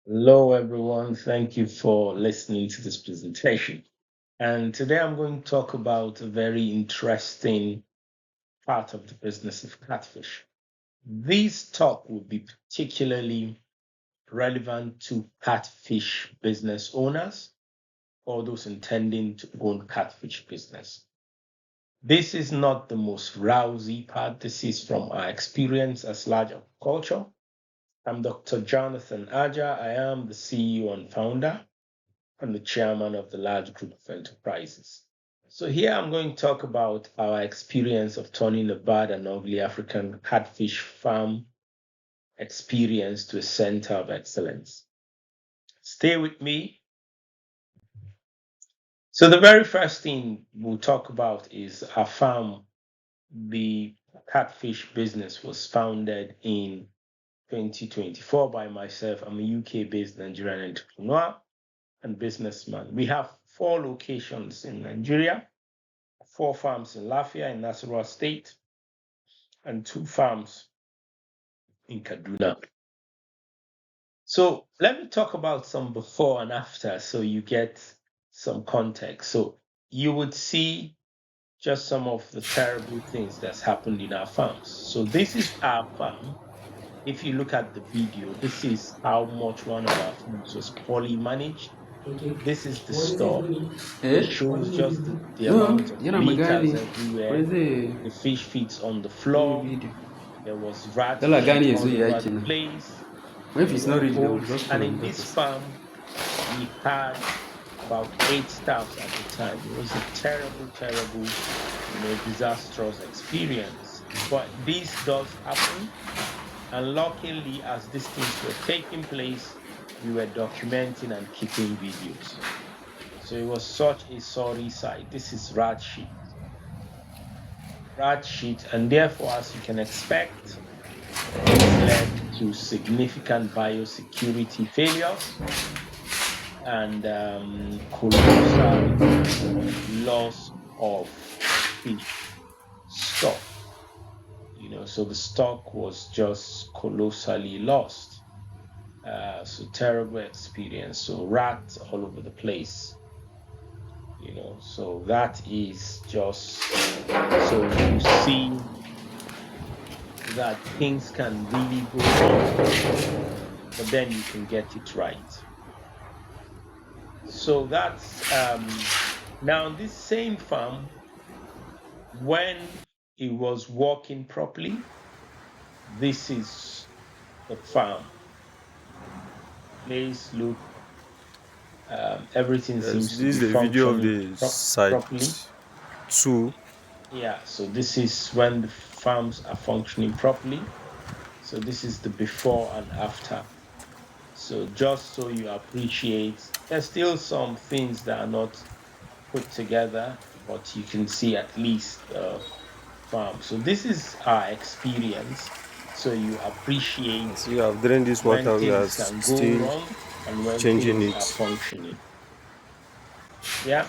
Hello, everyone. Thank you for listening to this presentation. And today I'm going to talk about a very interesting part of the business of catfish. This talk will be particularly relevant to catfish business owners or those intending to own catfish business. This is not the most rousy part. This is from our experience as large culture. I'm Dr. Jonathan Aja. I am the CEO and founder and the chairman of the large group of enterprises. So, here I'm going to talk about our experience of turning a bad and ugly African catfish farm experience to a center of excellence. Stay with me. So, the very first thing we'll talk about is our farm. The catfish business was founded in 2024 by myself. I'm a UK based Nigerian entrepreneur and businessman. We have four locations in Nigeria, four farms in Lafia in Nasarawa State, and two farms in Kaduna. So let me talk about some before and after so you get some context. So you would see just some of the terrible things that's happened in our farms. So this is our farm. If you look at the video, this is how much one of our farms was poorly managed. This is the store. It Eh? shows just the No, amount of yana litters magani. everywhere. Wai zai The fish feeds on the yi floor. video. There was rat Dala shit gane ya zo all ya over yaki the nan. place. Wai if There it's were not ready, they will holes. just And come in and help this us. farm, we had about eight staffs at the time. It was a terrible, terrible, disastrous experience. But this does happen. And luckily, as these things were taking place, we were documenting and keeping videos. So it was such a sorry sight. This is rat sheet, and therefore, as you can expect, this led to significant biosecurity failures and colossal loss of fish stock. So the stock was just colossally lost. So terrible experience. So rats all over the place. So that is just so you see that things can really go wrong, but then you can get it right. So that's now this same farm, when it was working properly, this is the farm. Place look, everything Yes, seems to this be is the video of functioning the site properly. 2. Yeah, so this is when the farms are functioning properly. So this is the before and after. So just so you appreciate, there's still some things that are not put together, but you can see at least the farm. So this is our experience. So you appreciate As you have drained this when water, we are things can go still wrong and when changing things are it. functioning. Yeah.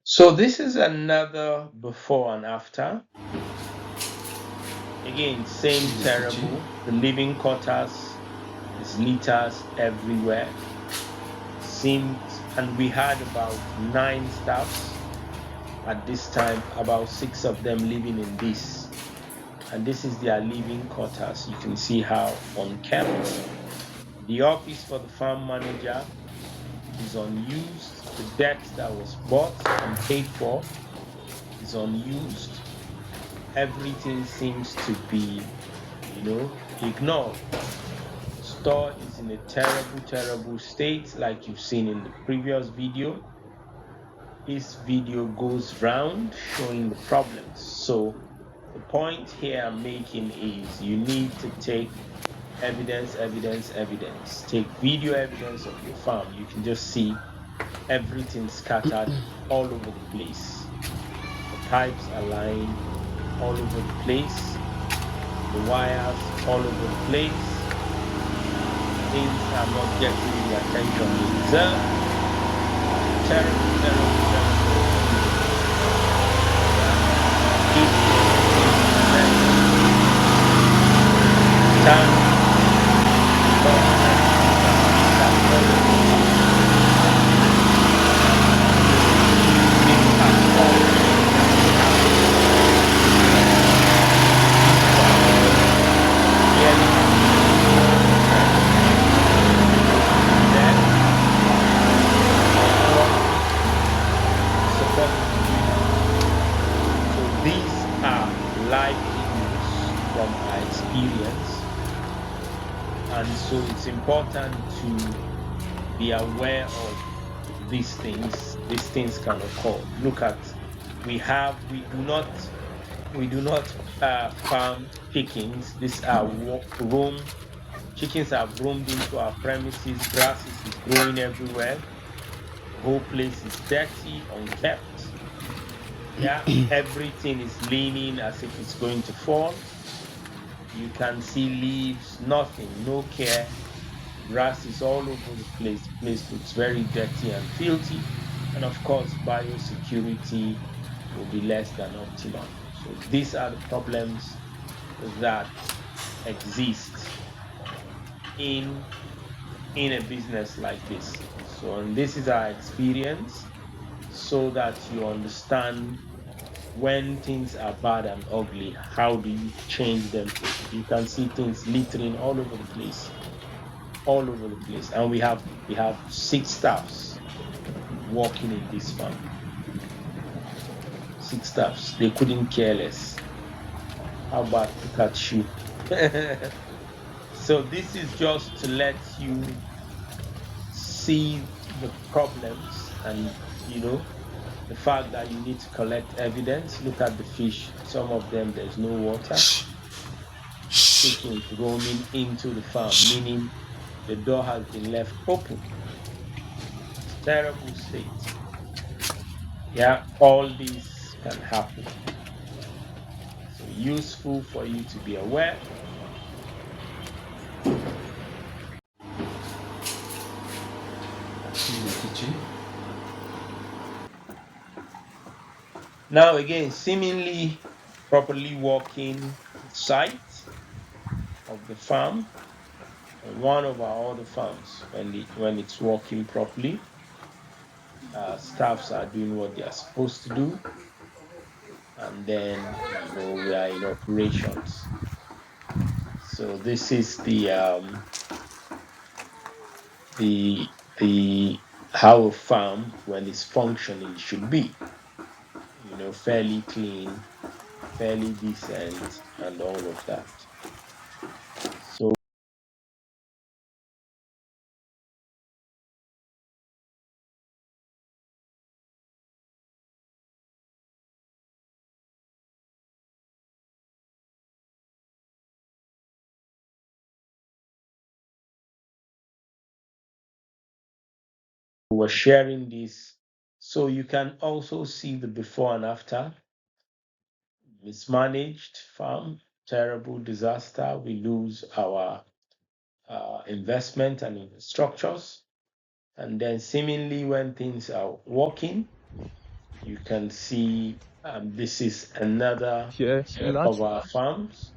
So this is another before and after. Again, same terrible. The living quarters, there's litters everywhere. Seemed, and we had about 9 staffs at this time, about 6 of them living in this. And this is their living quarters. You can see how unkept. The office for the farm manager is unused. The debt that was bought and paid for is unused. Everything seems to be, ignored. Store is in a terrible, terrible state, like you've seen in the previous video. This video goes round showing the problems. So the point here I'm making is you need to take evidence, evidence, evidence. Take video evidence of your farm. You can just see everything scattered all over the place. The pipes are lying all over the place. The wires all over the place. Things are not getting the attention they deserve. Terrible, terrible, terrible. If done, and so it's important to be aware of these things. These things can occur. Look at, we do not farm chickens. These are chickens have roamed into our premises. Grasses is growing everywhere. The whole place is dirty, unkept. Yeah, everything is leaning as if it's going to fall. You can see leaves, nothing, no care. Grass is all over the place. The place looks very dirty and filthy. And of course, biosecurity will be less than optimum. So these are the problems that exist in a business like this. So, and this is our experience so that you understand when things are bad and ugly, how do you change them? You can see things littering all over the place, all over the place. And we have 6 staffs working in this farm. 6 staffs. They couldn't care less. How about look at you? So this is just to let you see the problems and the fact that you need to collect evidence. Look at the fish. Some of them there's no water. Chickens roaming into the farm, meaning the door has been left open. It's terrible state. Yeah, all these can happen. So useful for you to be aware. Now again, seemingly properly working site of the farm and one of our other farms when it's working properly. Staffs are doing what they are supposed to do, and then we are in operations. So this is the how a farm when it's functioning should be, fairly clean, fairly decent, and all of that. So we're sharing this so you can also see the before and after. Mismanaged farm, terrible disaster. We lose our investment and infrastructures. And then seemingly when things are working, You can see this is another Here in that of our farms.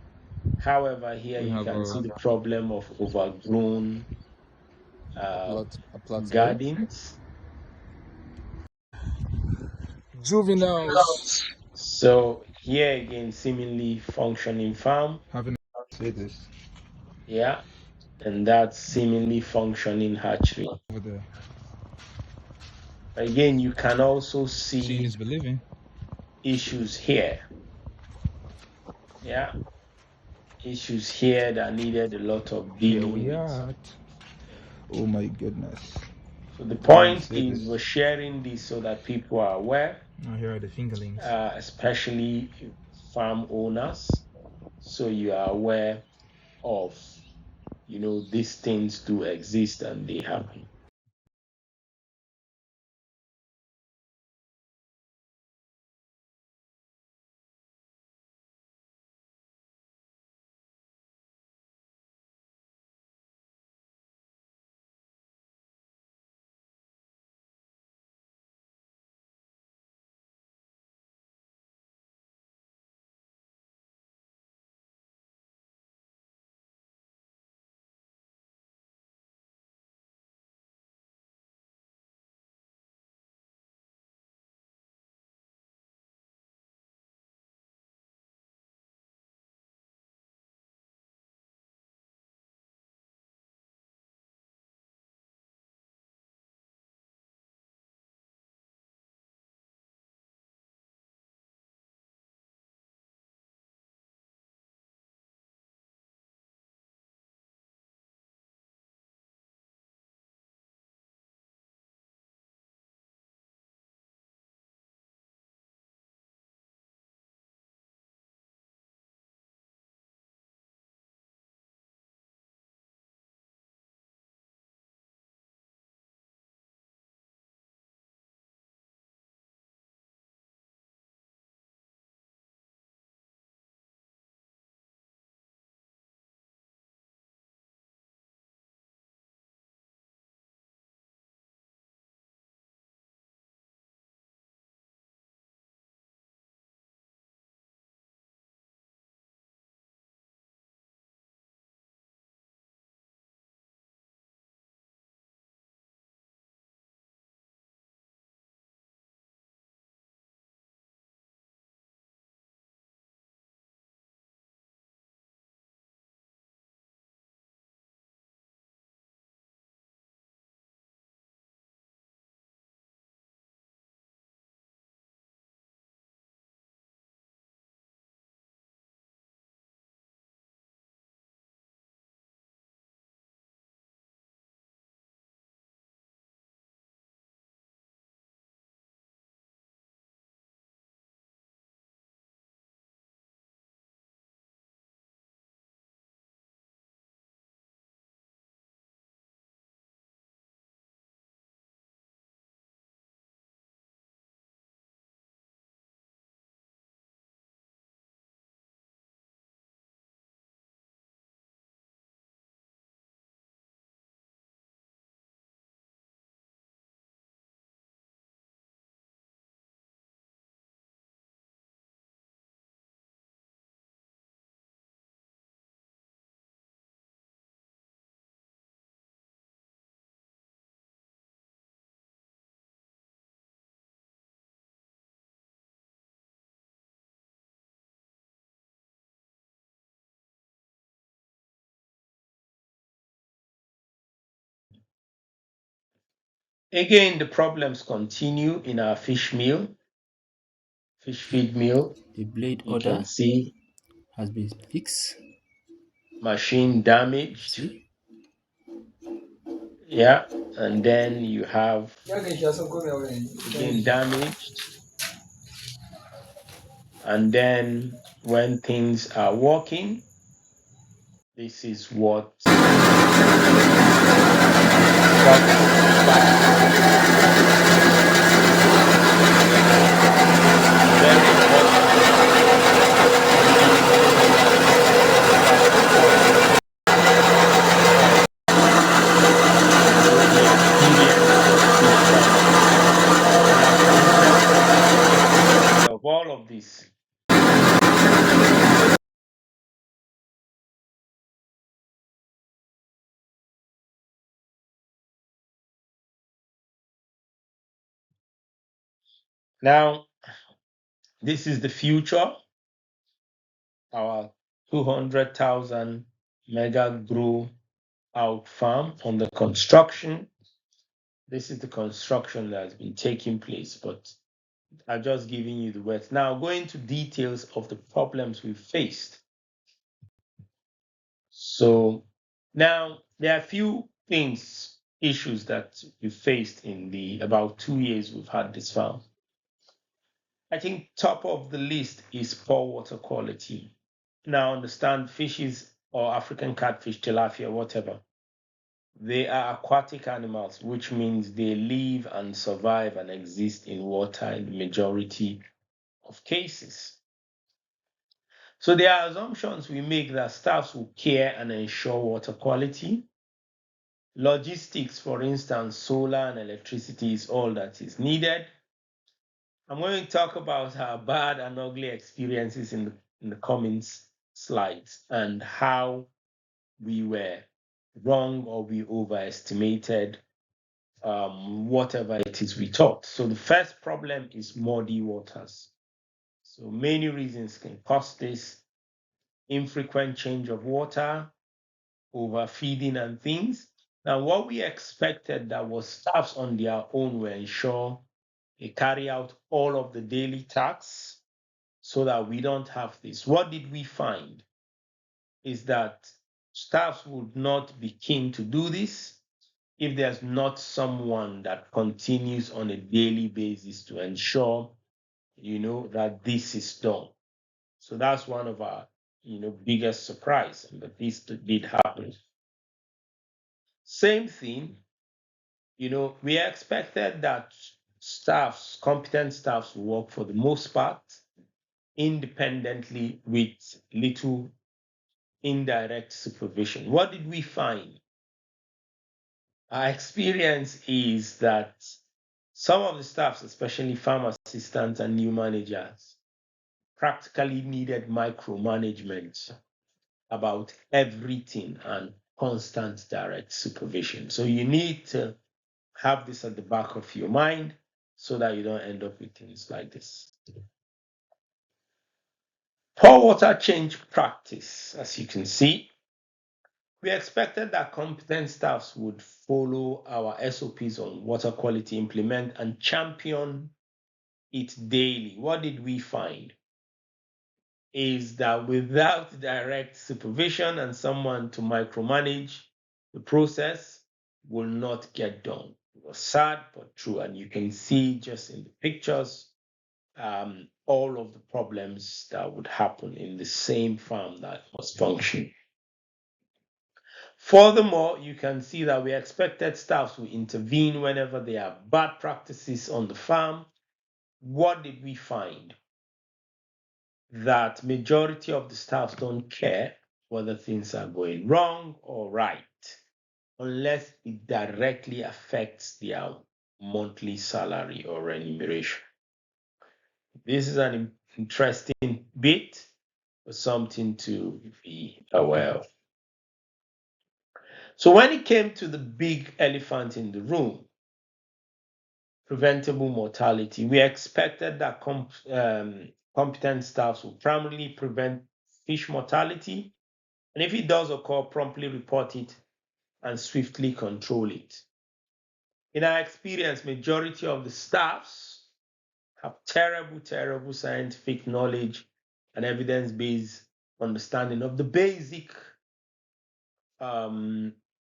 However, here we you have can see a the problem of overgrown plot here. gardens. Juveniles So here again, seemingly functioning farm. having say this Yeah, and that's seemingly functioning hatchery. over there. Again, you can also Seeing see is believing. issues here. Yeah, issues here that needed a lot of Here dealing we with. are. Oh my goodness. So the Let me point say is this. we're sharing this so that people are aware, Now here are the fingerlings. especially farm owners. So you are aware of, these things do exist and they happen. Again, the problems continue in our fish feed mill. The blade You can order see has been fixed. machine damaged. See? Yeah, and then you have again damaged. And then when things are working, this is what very Now, this is the future. Our 200,000 mega grow out farm under construction. This is the construction that has been taking place, but I'm just giving you the words. Now, going into details of the problems we faced. So now there are a few issues that we faced in the about 2 years we've had this farm. I think top of the list is poor water quality. Now understand fishes or African catfish, tilapia, whatever. They are aquatic animals, which means they live and survive and exist in water in the majority of cases. So there are assumptions we make that staffs will care and ensure water quality. Logistics, for instance, solar and electricity is all that is needed. I'm going to talk about our bad and ugly experiences in the coming slides and how we were wrong or we overestimated whatever it is we thought. So the first problem is muddy waters. So many reasons can cause this: infrequent change of water, overfeeding and things. Now, what we expected that was staffs on their own will ensure they carry out all of the daily tasks so that we don't have this. What did we find? Is that staffs would not be keen to do this if there's not someone that continues on a daily basis to ensure, that this is done. So that's one of our, biggest surprise, but this did happen. Same thing, we expected that competent staffs will work for the most part independently with little indirect supervision. What did we find? Our experience is that some of the staffs, especially farm assistants and new managers, practically needed micromanagement about everything and constant direct supervision. So you need to have this at the back of your mind so that you don't end up with things like this. Poor water change practice, as you can see. We expected that competent staffs would follow our SOPs on water quality, implement and champion it daily. What did we find? Is that without direct supervision and someone to micromanage, the process will not get done. It was sad but true, and you can see just in the pictures all of the problems that would happen in the same farm that was functioning. Furthermore, you can see that we expected staff to intervene whenever there are bad practices on the farm. What did we find? That majority of the staff don't care whether things are going wrong or right, unless it directly affects their monthly salary or remuneration. This is an interesting bit, but something to be aware of. So when it came to the big elephant in the room, preventable mortality, we expected that competent staffs will primarily prevent fish mortality, and if it does occur, promptly report it and swiftly control it. In our experience, majority of the staffs have terrible scientific knowledge and evidence-based understanding of the basic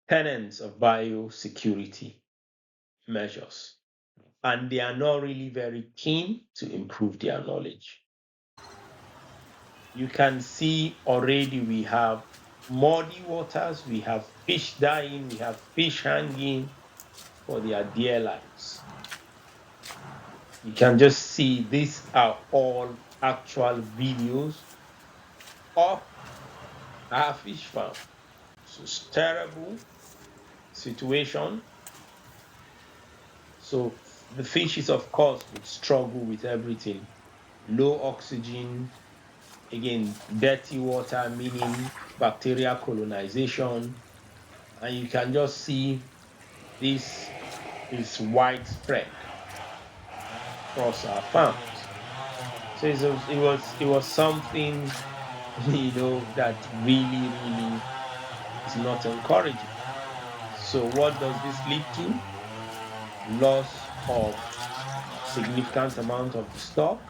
tenets of biosecurity measures, and they are not really very keen to improve their knowledge. You can see already we have muddy waters, we have fish dying, we have fish hanging for their dear lives. You can just see these are all actual videos of our fish farm. So it's terrible situation. So the fishes, of course, would struggle with everything. Low oxygen, again, dirty water, meaning bacterial colonization. And you can just see this is widespread. across our farms. So it was something that really is not encouraging. So what does this lead to? Loss of significant amount of the stock,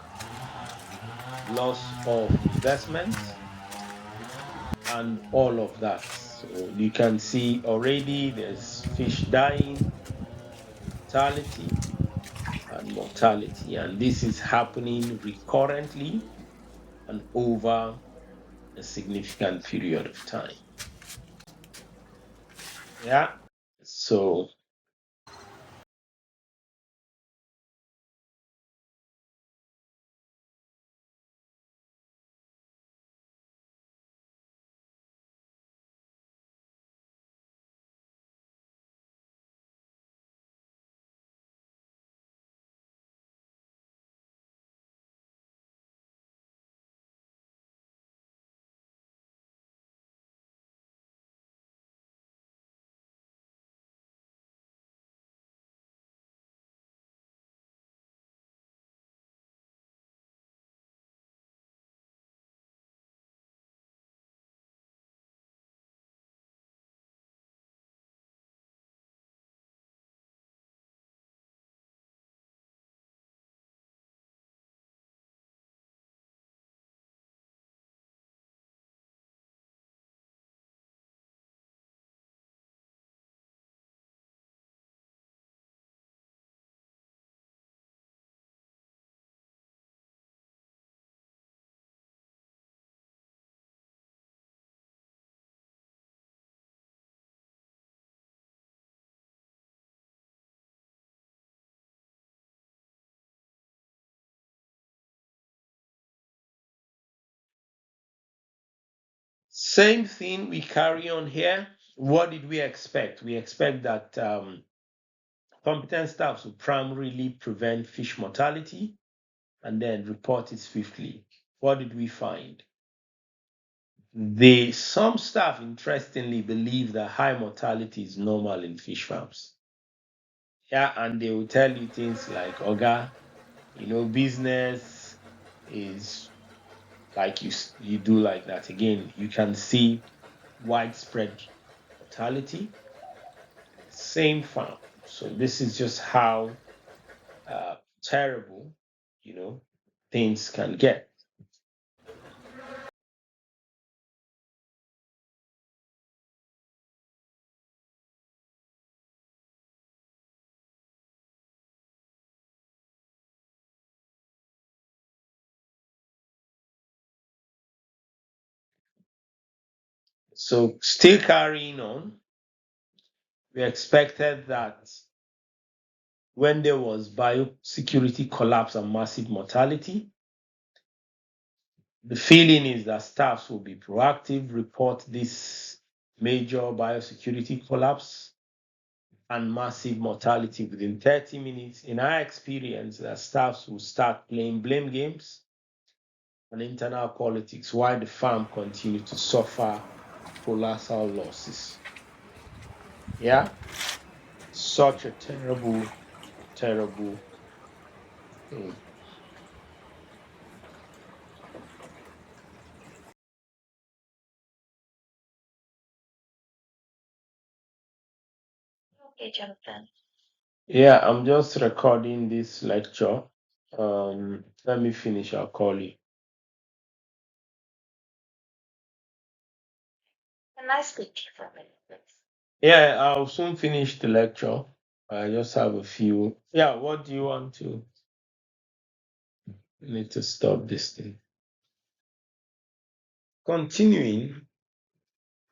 loss of investment, and all of that. So you can see already there's fish dying, mortality, and mortality. And this is happening recurrently and over a significant period of time. Yeah. So same thing we carry on here. What did we expect? We expect that competent staffs will primarily prevent fish mortality and then report it swiftly. What did we find? Some staff interestingly believe that high mortality is normal in fish farms. Yeah, and they will tell you things like, Oga, business is like you do like that. Again, you can see widespread mortality in the same farm. So this is just how terrible, things can get. So still carrying on, we expected that when there was biosecurity collapse and massive mortality, the feeling is that staffs will be proactive, report this major biosecurity collapse and massive mortality within 30 minutes. In our experience, that staffs will start playing blame games and internal politics while the farm continues to suffer colossal losses. Yeah, such a terrible, terrible thing. Okay, Jonathan. Yeah, I'm just recording this lecture. Let me finish. I'll call you. Can I speak to you for a minute, please? Yeah, I'll soon finish the lecture. I just have a few. Yeah, what do you want to? I need to stop this thing. Continuing,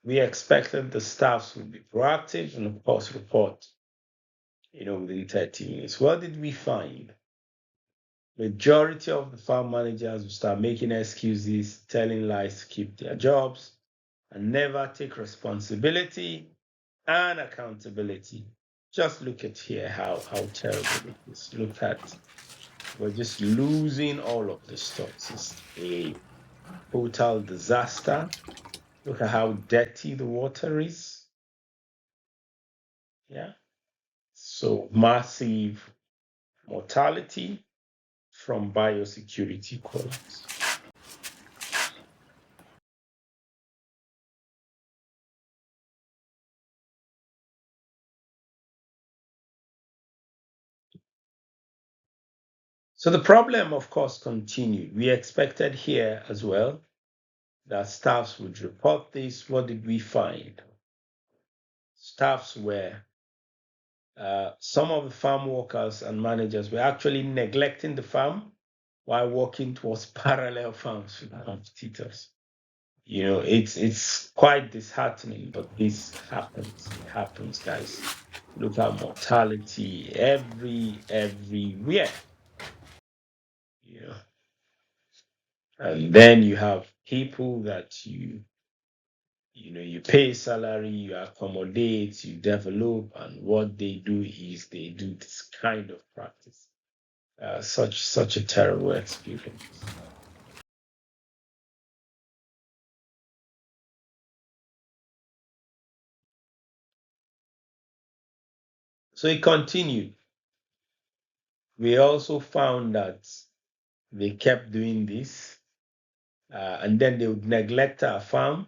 we expected the staffs would be proactive and of course report, within 30 minutes. What did we find? Majority of the farm managers will start making excuses, telling lies to keep their jobs, and never take responsibility and accountability. Just look at here how terrible it is. Look at we're just losing all of the stocks. It's a total disaster. Look at how dirty the water is. Yeah. So massive mortality. from biosecurity qualities. So the problem, of course, continued. We expected here as well that staffs would report this. What did we find? Staffs were, some of the farm workers and managers were actually neglecting the farm while working towards parallel farms with competitors. It's quite disheartening, but this happens. It happens, guys. Look at mortality everywhere. You know, and then you have people that you pay salary, you accommodate, you develop, and what they do is they do this kind of practice. Such a terrible experience. So it continued. We also found that they kept doing this, and then they would neglect our farm.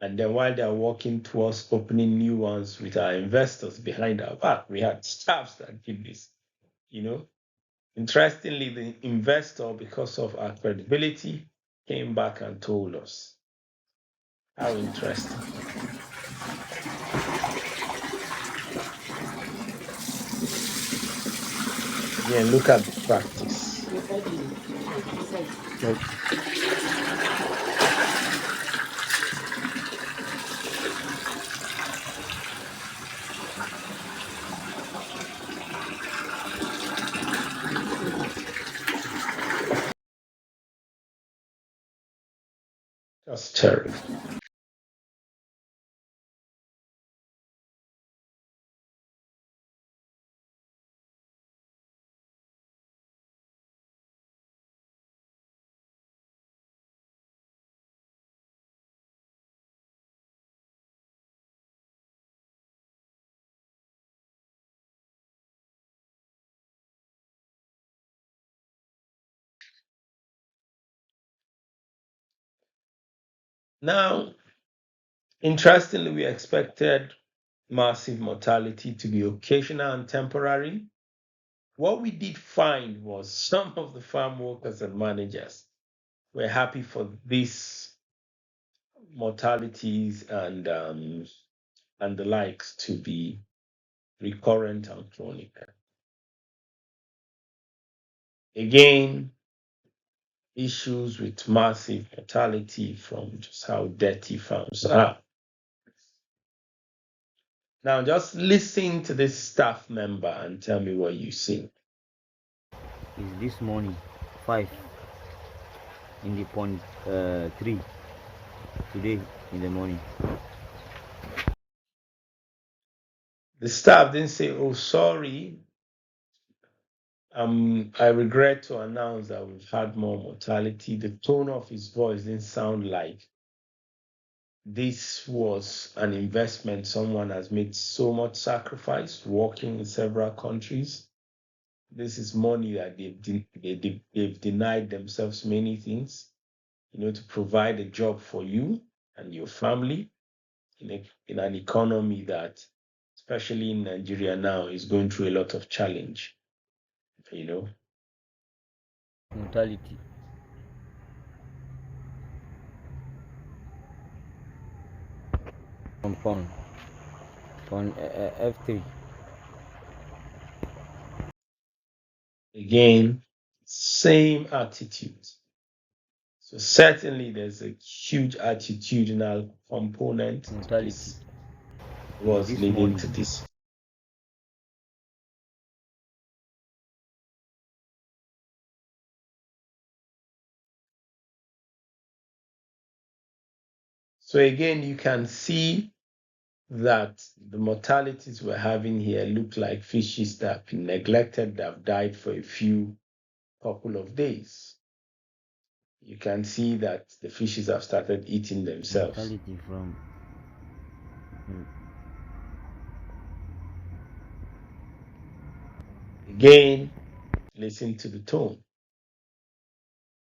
And then while they're working towards opening new ones with our investors behind our back, we had staffs that did this. Interestingly, the investor, because of our credibility, came back and told us. How interesting. Again, look at the practice. That's terrible. Now, interestingly, we expected massive mortality to be occasional and temporary. What we did find was some of the farm workers and managers were happy for these mortalities and the likes to be recurrent and chronic. Again, issues with massive mortality from just how dirty farms are. Now, just listen to this staff member and tell me what you see. Is this morning 5 in the pond 3 today in the morning. The staff didn't say, "Oh, sorry, I regret to announce that we've had more mortality." The tone of his voice didn't sound like this was an investment. Someone has made so much sacrifice working in several countries. This is money that they've denied themselves many things, to provide a job for you and your family in an economy that, especially in Nigeria now, is going through a lot of challenge. Mortality. On F3. Again, same attitude. So certainly there's a huge attitudinal component. Mortality Was this leading morning. to this. So again, you can see that the mortalities we're having here look like fishes that have been neglected, that have died for a few couple of days. You can see that the fishes have started eating themselves. Mortality from Again, listen to the tone.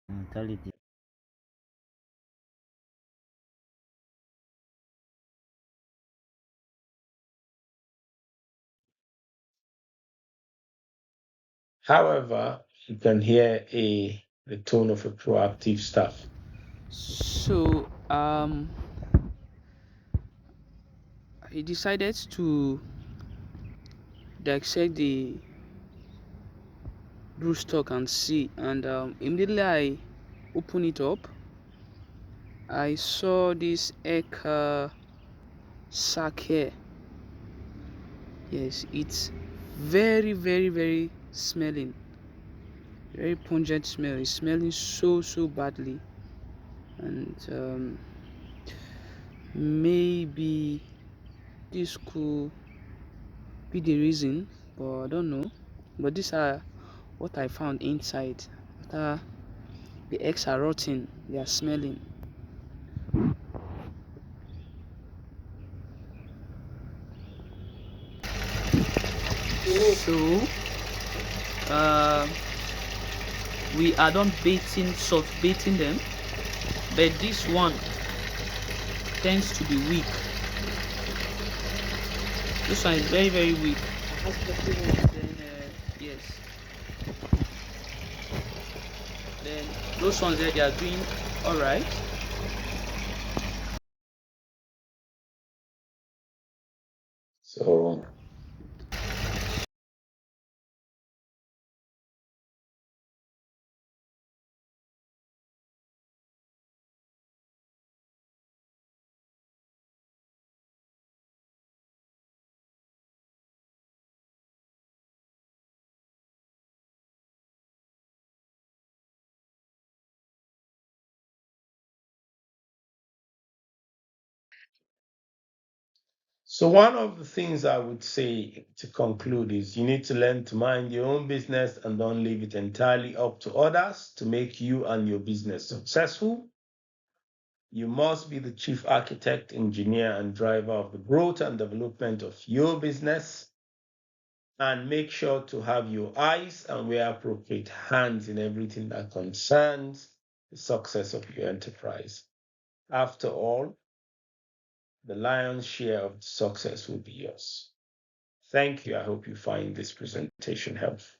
Mortality. However, you can hear the tone of a proactive staff. So I decided to dissect the broodstock and see, and immediately I open it up, I saw this egg sac here. Yes, it's very, very, very smelling, very pungent smell. It's smelling so badly, and maybe this could be the reason, but I don't know. But these are what I found inside. After the eggs are rotting, they are smelling. So we are done baiting, salt baiting them, but this one tends to be weak. This one is very, very weak. Then yes, then those ones there, they are doing all right. So So one of the things I would say to conclude is you need to learn to mind your own business and don't leave it entirely up to others to make you and your business successful. You must be the chief architect, engineer, and driver of the growth and development of your business. And make sure to have your eyes and, where appropriate, hands in everything that concerns the success of your enterprise. After all, the lion's share of the success will be yours. Thank you. I hope you find this presentation helpful.